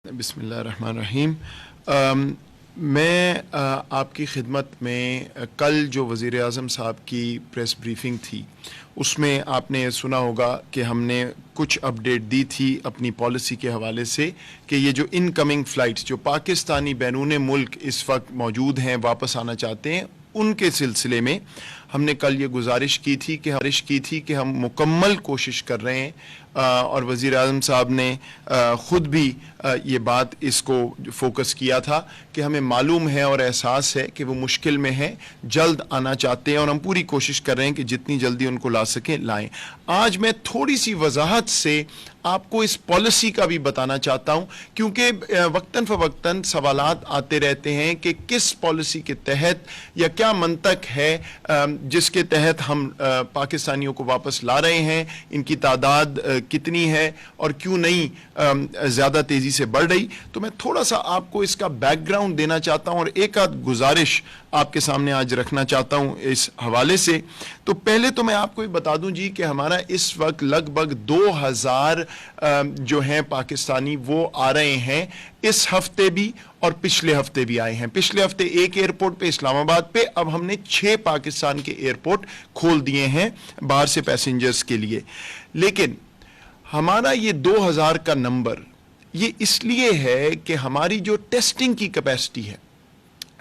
बिस्मिल्लाह रहमान रहीम। मैं आपकी खिदमत में कल जो वज़ीर आज़म साहब की प्रेस ब्रीफिंग थी उसमें आपने सुना होगा कि हमने कुछ अपडेट दी थी अपनी पॉलिसी के हवाले से कि ये जो इनकमिंग फ़्लाइट्स जो पाकिस्तानी बैरून मुल्क इस वक्त मौजूद हैं वापस आना चाहते हैं उनके सिलसिले में हमने कल ये गुजारिश की थी कि हम मुकम्मल कोशिश कर रहे हैं और वज़ीर आज़म साहब ने ख़ुद भी ये बात इसको फोकस किया था कि हमें मालूम है और एहसास है कि वो मुश्किल में हैं, जल्द आना चाहते हैं और हम पूरी कोशिश कर रहे हैं कि जितनी जल्दी उनको ला सकें लाएं। आज मैं थोड़ी सी वजाहत से आपको इस पॉलिसी का भी बताना चाहता हूं क्योंकि वक्तन फ़वक्तन सवालात आते रहते हैं कि किस पॉलिसी के तहत या क्या मंतक है जिसके तहत हम पाकिस्तानियों को वापस ला रहे हैं, इनकी तादाद कितनी है और क्यों नहीं ज़्यादा तेज़ी से बढ़ रही। तो मैं थोड़ा सा आपको इसका बैकग्राउंड देना चाहता हूं और एक आध गुजारिश आपके सामने आज रखना चाहता हूं इस हवाले से। तो पहले तो मैं आपको ये बता दूं जी कि हमारा इस वक्त लगभग 2000 जो हैं पाकिस्तानी वो आ रहे हैं, इस हफ्ते भी और पिछले हफ्ते भी आए हैं। पिछले हफ्ते एक एयरपोर्ट पे इस्लामाबाद पे, अब हमने 6 पाकिस्तान के एयरपोर्ट खोल दिए हैं बाहर से पैसेंजर्स के लिए। लेकिन हमारा ये 2000 का नंबर ये इसलिए है कि हमारी जो टेस्टिंग की कैपेसिटी है,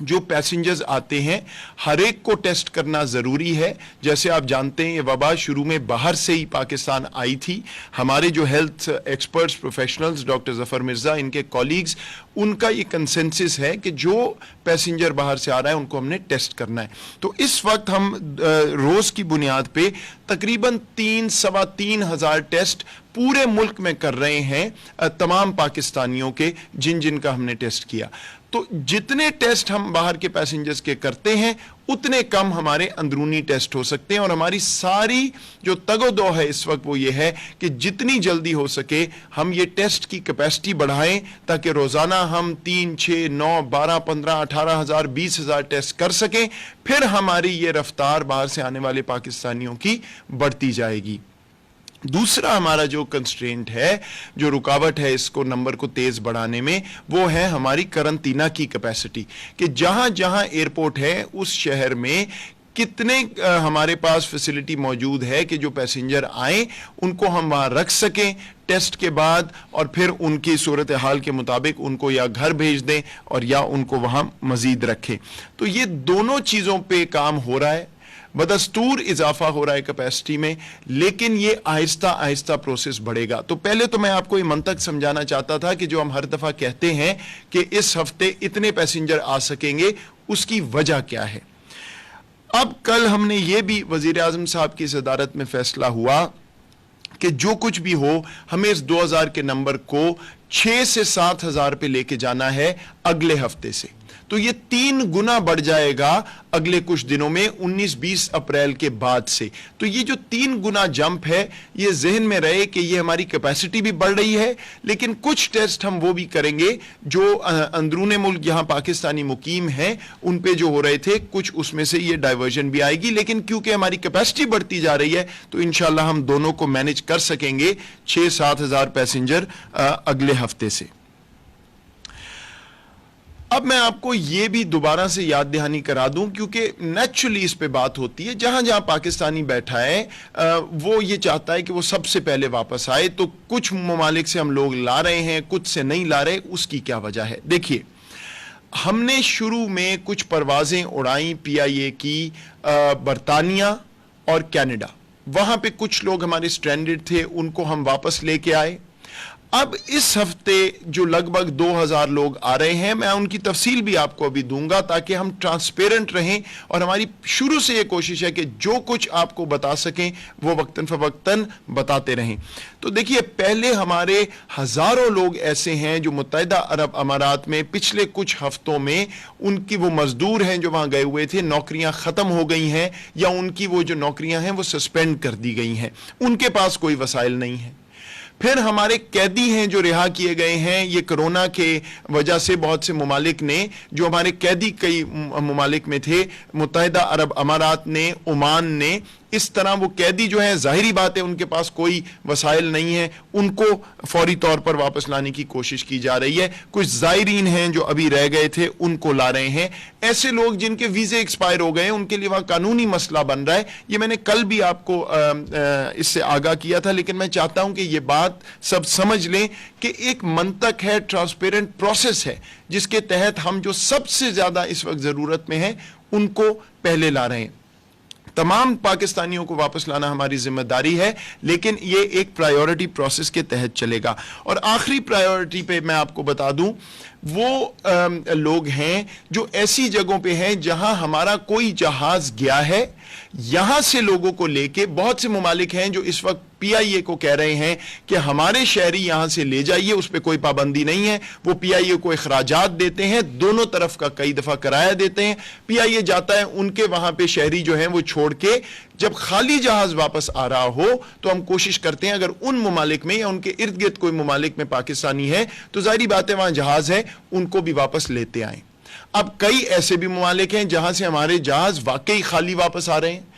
जो पैसेंजर्स आते हैं हर एक को टेस्ट करना ज़रूरी है। जैसे आप जानते हैं ये वबा शुरू में बाहर से ही पाकिस्तान आई थी। हमारे जो health experts professionals doctor Zafar Mirza इनके कॉलीग्स उनका ये कंसेंसस है कि जो पैसेंजर बाहर से आ रहा है उनको हमने टेस्ट करना है। तो इस वक्त हम रोज़ की बुनियाद पे तकरीबन 3-3.25 टेस्ट पूरे मुल्क में कर रहे हैं तमाम पाकिस्तानियों के जिन का हमने टेस्ट किया। तो जितने टेस्ट हम बाहर के पैसेंजर्स के करते हैं उतने कम हमारे अंदरूनी टेस्ट हो सकते हैं और हमारी सारी जो तगोदो है इस वक्त वो ये है कि जितनी जल्दी हो सके हम ये टेस्ट की कैपेसिटी बढ़ाएं ताकि रोज़ाना हम 3, 6, 9, 12, 15, 18,000, 20,000 टेस्ट कर सकें। फिर हमारी ये रफ्तार बाहर से आने वाले पाकिस्तानियों की बढ़ती जाएगी। दूसरा हमारा जो कंस्ट्रेंट है, जो रुकावट है इसको नंबर को तेज बढ़ाने में, वो है हमारी करंटीना की कैपेसिटी कि जहां जहां एयरपोर्ट है उस शहर में कितने हमारे पास फैसिलिटी मौजूद है कि जो पैसेंजर आए उनको हम वहां रख सकें टेस्ट के बाद और फिर उनकी सूरत हाल के मुताबिक उनको या घर भेज दें और या उनको वहां मजीद रखें। तो ये दोनों चीज़ों पे काम हो रहा है, बदस्तूर इजाफा हो रहा है कैपेसिटी में, लेकिन ये आहिस्ता आहिस्ता प्रोसेस बढ़ेगा। तो पहले तो मैं आपको ये मंतक समझाना चाहता था कि जो हम हर दफ़ा कहते हैं कि इस हफ्ते इतने पैसेंजर आ सकेंगे, उसकी वजह क्या है। अब कल हमने ये भी वज़ीर आज़म साहब की सदारत में फैसला हुआ कि जो कुछ भी हो हमें इस 2000 के नंबर को 6 से 7,000 पे लेके जाना है अगले हफ्ते से। तो ये 3 गुना बढ़ जाएगा अगले कुछ दिनों में 19-20 अप्रैल के बाद से। तो ये जो 3 गुना जंप है ये जहन में रहे कि ये हमारी कैपेसिटी भी बढ़ रही है, लेकिन कुछ टेस्ट हम वो भी करेंगे जो अंदरूने मुल्क यहाँ पाकिस्तानी मुकीम हैं उन पे जो हो रहे थे, कुछ उसमें से ये डाइवर्जन भी आएगी। लेकिन क्योंकि हमारी कैपेसिटी बढ़ती जा रही है तो इंशाल्लाह हम दोनों को मैनेज कर सकेंगे 6-7 हज़ार पैसेंजर अगले हफ्ते से। अब मैं आपको ये भी दोबारा से याद दहानी करा दूं क्योंकि नेचुरली इस पे बात होती है, जहां जहां पाकिस्तानी बैठा है वो ये चाहता है कि वो सबसे पहले वापस आए। तो कुछ ममालिक से हम लोग ला रहे हैं, कुछ से नहीं ला रहे, उसकी क्या वजह है। देखिए, हमने शुरू में कुछ परवाजें उड़ाई PIA की बरतानिया और कनाडा, वहां पे कुछ लोग हमारे स्ट्रैंडेड थे, उनको हम वापस लेके आए। अब इस हफ्ते जो लगभग 2000 लोग आ रहे हैं, मैं उनकी तफसील भी आपको अभी दूंगा ताकि हम ट्रांसपेरेंट रहें और हमारी शुरू से ये कोशिश है कि जो कुछ आपको बता सकें वो वक्तन फवक्तन बताते रहें। तो देखिए, पहले हमारे हज़ारों लोग ऐसे हैं जो मुत्तहिदा अरब अमारात में पिछले कुछ हफ्तों में उनकी वो मजदूर हैं जो वहाँ गए हुए थे, नौकरियाँ ख़त्म हो गई हैं या उनकी वो जो नौकरियाँ हैं वो सस्पेंड कर दी गई हैं, उनके पास कोई वसाइल नहीं है। फिर हमारे कैदी हैं जो रिहा किए गए हैं, ये कोरोना के वजह से बहुत से ममालिक ने, जो हमारे कैदी कई ममालिक में थे, मुत्तहिदा अरब अमारात ने, ओमान ने, इस तरह वो कैदी जो है, जाहिरी बात है उनके पास कोई वसाइल नहीं है, उनको फौरी तौर पर वापस लाने की कोशिश की जा रही है। कुछ जायरीन हैं जो अभी रह गए थे, उनको ला रहे हैं। ऐसे लोग जिनके वीजे एक्सपायर हो गए, उनके लिए वहां कानूनी मसला बन रहा है। ये मैंने कल भी आपको इससे आगाह किया था, लेकिन मैं चाहता हूं कि ये बात सब समझ लें कि एक मंतक है, ट्रांसपेरेंट प्रोसेस है, जिसके तहत हम जो सबसे ज्यादा इस वक्त जरूरत में है उनको पहले ला रहे हैं। तमाम पाकिस्तानियों को वापस लाना हमारी जिम्मेदारी है, लेकिन ये एक प्रायोरिटी प्रोसेस के तहत चलेगा। और आखिरी प्रायोरिटी पे मैं आपको बता दूं, वो लोग हैं जो ऐसी जगहों पे हैं जहां हमारा कोई जहाज गया है, यहां से लोगों को लेके, बहुत से ममालिक हैं जो इस वक्त PIA को कह रहे हैं कि हमारे शहरी यहां से ले जाइए, उस पर कोई पाबंदी नहीं है। वो PIA को इखराजात देते हैं, दोनों तरफ का कई दफा किराया देते हैं, PIA जाता है, उनके वहां पे शहरी जो हैं वो छोड़ के, जब खाली जहाज वापस आ रहा हो तो हम कोशिश करते हैं, अगर उन ममालिक में या उनके इर्द गिर्द कोई ममालिक में पाकिस्तानी है तो जाहिर बात है वहां जहाज है, उनको भी वापस लेते आए। अब कई ऐसे भी ममालिक हैं जहां से हमारे जहाज वाकई खाली वापस आ रहे हैं।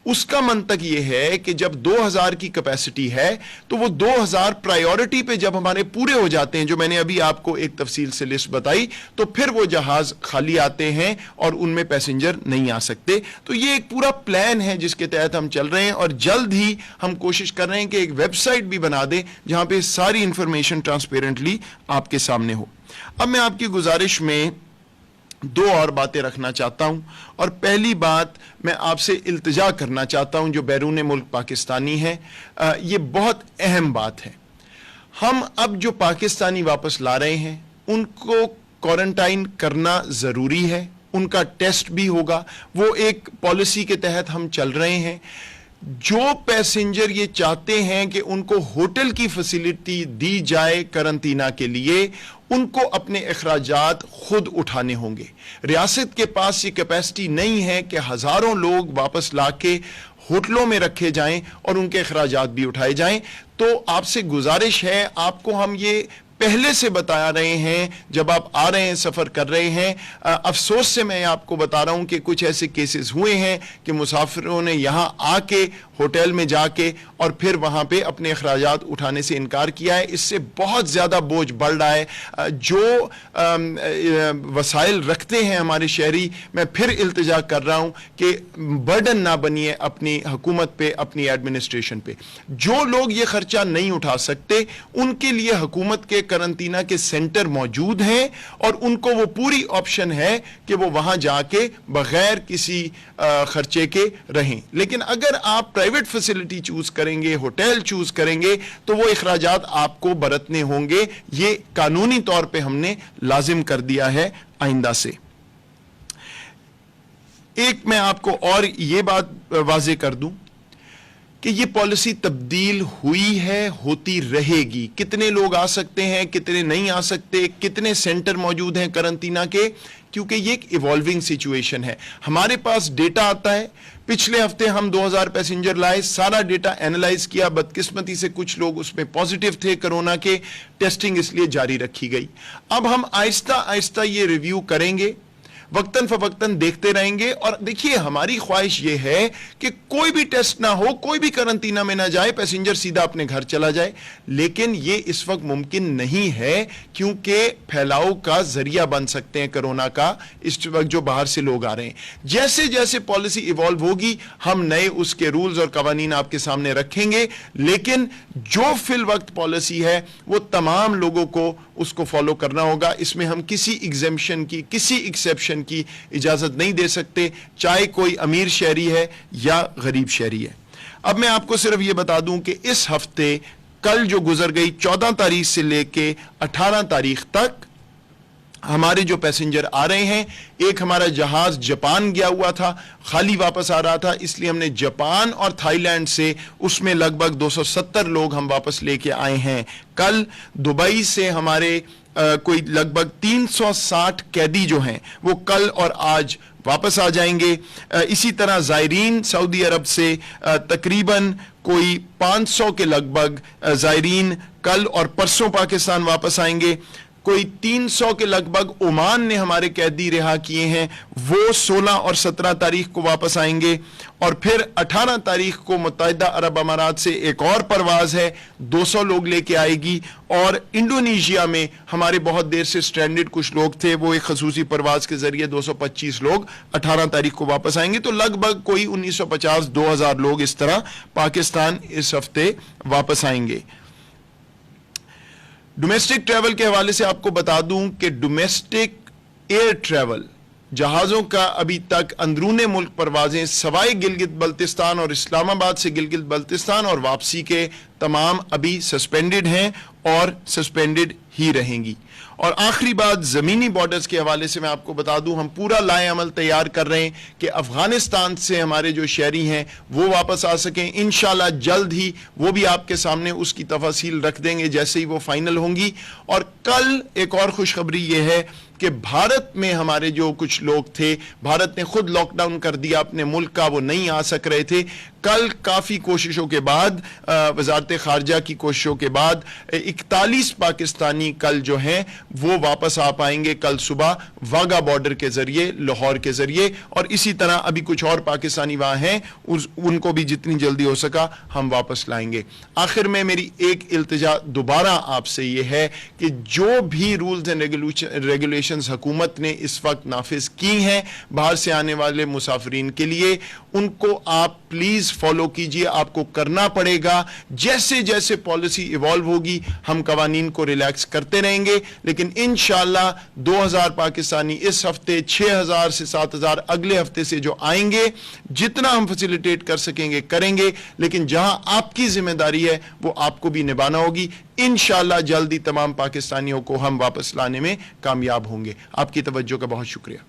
उसका मंतक यह है कि जब 2000 की कैपेसिटी है तो वो 2000 प्रायोरिटी पे जब हमारे पूरे हो जाते हैं, जो मैंने अभी आपको एक तफसील से लिस्ट बताई, तो फिर वो जहाज खाली आते हैं और उनमें पैसेंजर नहीं आ सकते। तो ये एक पूरा प्लान है जिसके तहत हम चल रहे हैं, और जल्द ही हम कोशिश कर रहे हैं कि एक वेबसाइट भी बना दें जहां पे सारी इंफॉर्मेशन ट्रांसपेरेंटली आपके सामने हो। अब मैं आपकी गुजारिश में दो और बातें रखना चाहता हूं, और पहली बात मैं आपसे इल्तिजा करना चाहता हूं जो बैरून मुल्क पाकिस्तानी है, ये बहुत अहम बात है। हम अब जो पाकिस्तानी वापस ला रहे हैं उनको क्वारंटाइन करना ज़रूरी है, उनका टेस्ट भी होगा, वो एक पॉलिसी के तहत हम चल रहे हैं। जो पैसेंजर ये चाहते हैं कि उनको होटल की फैसिलिटी दी जाए करंटीना के लिए, उनको अपने अखराजात खुद उठाने होंगे। रियासत के पास ये कैपेसिटी नहीं है कि हजारों लोग वापस लाके होटलों में रखे जाएं और उनके अखराजात भी उठाए जाएं। तो आपसे गुजारिश है, आपको हम ये पहले से बता रहे हैं, जब आप आ रहे हैं, सफर कर रहे हैं। अफसोस से मैं आपको बता रहा हूं कि कुछ ऐसे केसेस हुए हैं कि मुसाफिरों ने यहां आके होटल में जाके और फिर वहां पे अपने अखराजात उठाने से इनकार किया है। इससे बहुत ज्यादा बोझ बढ़ रहा है। जो वसाइल रखते हैं हमारे शहरी, मैं फिर इल्तिजा कर रहा हूं कि बर्डन ना बनिए अपनी हुकूमत पे, अपनी एडमिनिस्ट्रेशन पे। जो लोग ये खर्चा नहीं उठा सकते उनके लिए हुकूमत के करंटीना के सेंटर मौजूद हैं, और उनको वो पूरी ऑप्शन है कि वो वहां जाके बगैर किसी खर्चे के रहें। लेकिन अगर आप प्राइवेट फैसिलिटी चूज करेंगे, होटल चूज करेंगे, तो वो इखराजात आपको बरतने होंगे। ये कानूनी तौर पे हमने लाजिम कर दिया है आइंदा से। एक मैं आपको और ये बात वाज़ेह कर दूं कि ये पॉलिसी तब्दील हुई है, होती रहेगी। कितने लोग आ सकते हैं, कितने नहीं आ सकते, कितने सेंटर मौजूद हैं करंटीना के, क्योंकि ये एक इवॉल्विंग सिचुएशन है। हमारे पास डेटा आता है, पिछले हफ्ते हम 2000 पैसेंजर लाए, सारा डेटा एनालाइज किया। बदकिस्मती से कुछ लोग उसमें पॉजिटिव थे कोरोना के, टेस्टिंग इसलिए जारी रखी गई। अब हम आहिस्ता आहिस्ता ये रिव्यू करेंगे, वक्तन फवक्तन देखते रहेंगे। और देखिए, हमारी ख्वाहिश यह है कि कोई भी टेस्ट ना हो, कोई भी करंटीना में ना जाए, पैसेंजर सीधा अपने घर चला जाए। लेकिन यह इस वक्त मुमकिन नहीं है, क्योंकि फैलाव का जरिया बन सकते हैं कोरोना का इस वक्त जो बाहर से लोग आ रहे हैं। जैसे जैसे पॉलिसी इवॉल्व होगी, हम नए उसके रूल्स और कवानीन आपके सामने रखेंगे। लेकिन जो फिल वक्त पॉलिसी है वो तमाम लोगों को उसको फॉलो करना होगा। इसमें हम किसी एग्जेम्पशन की, किसी एक्सेप्शन की इजाजत नहीं दे सकते, चाहे कोई अमीर शहरी है या गरीब शहरी है। अब मैं आपको सिर्फ यह बता दूं कि इस हफ्ते, कल जो गुजर गई 14 तारीख से लेके 18 तारीख तक हमारे जो पैसेंजर आ रहे हैं, एक हमारा जहाज जापान गया हुआ था, खाली वापस आ रहा था, इसलिए हमने जापान और थाईलैंड से उसमें लगभग 270 लोग हम वापस लेके आए हैं। कल दुबई से हमारे कोई लगभग 360 कैदी जो हैं वो कल और आज वापस आ जाएंगे। इसी तरह ज़ायरीन सऊदी अरब से तकरीबन कोई 500 के लगभग ज़ायरीन कल और परसों पाकिस्तान वापस आएंगे। कोई 300 के लगभग ओमान ने हमारे कैदी रिहा किए हैं, वो 16 और 17 तारीख को वापस आएंगे। और फिर 18 तारीख को मुत्तहिदा अरब अमारात से एक और परवाज है, 200 लोग लेके आएगी। और इंडोनेशिया में हमारे बहुत देर से स्ट्रैंडेड कुछ लोग थे, वो एक खसूसी परवाज के जरिए 225 लोग 18 तारीख को वापस आएंगे। तो लगभग कोई 1950-2000 लोग इस तरह पाकिस्तान इस हफ्ते वापस आएंगे। डोमेस्टिक ट्रैवल के हवाले से आपको बता दूं कि डोमेस्टिक एयर ट्रैवल जहाज़ों का अभी तक अंदरूने मुल्क परवाजें सवाए गिलगित बल्तिस्तान और इस्लामाबाद से गिलगित बल्तिस्तान और वापसी के तमाम अभी सस्पेंडेड हैं और सस्पेंडेड ही रहेंगी। और आखिरी बात ज़मीनी बॉर्डर्स के हवाले से मैं आपको बता दूं, हम पूरा लाए अमल तैयार कर रहे हैं कि अफ़गानिस्तान से हमारे जो शहरी हैं वो वापस आ सकें। इंशाल्लाह जल्द ही वो भी आपके सामने उसकी तफासील रख देंगे जैसे ही वो फाइनल होंगी। और कल एक और खुशखबरी ये है कि भारत में हमारे जो कुछ लोग थे, भारत ने खुद लॉकडाउन कर दिया अपने मुल्क का, वो नहीं आ सक रहे थे। कल काफ़ी कोशिशों के बाद, वजारत खारजा की कोशिशों के बाद 41 पाकिस्तानी कल जो हैं वो वापस आ पाएंगे कल सुबह वाघा बॉर्डर के जरिए, लाहौर के जरिए। और इसी तरह अभी कुछ और पाकिस्तानी वहाँ हैं, उनको भी जितनी जल्दी हो सका हम वापस लाएंगे। आखिर में मेरी एक इल्तिजा दोबारा आपसे ये है कि जो भी रूल्स एंड रेगुलेशंस हुकूमत ने इस वक्त नाफिज की हैं बाहर से आने वाले मुसाफिरीन के लिए, उनको आप प्लीज फॉलो कीजिए। आपको करना पड़ेगा। जैसे जैसे पॉलिसी इवॉल्व होगी हम कवानीन को रिलैक्स करते रहेंगे। लेकिन इंशाअल्लाह 2000 पाकिस्तानी इस हफ्ते, 6000 से 7000 अगले हफ्ते से जो आएंगे, जितना हम फैसिलिटेट कर सकेंगे करेंगे। लेकिन जहां आपकी जिम्मेदारी है वो आपको भी निभाना होगी। इंशाअल्लाह जल्दी तमाम पाकिस्तानियों को हम वापस लाने में कामयाब होंगे। आपकी तवज्जो का बहुत शुक्रिया।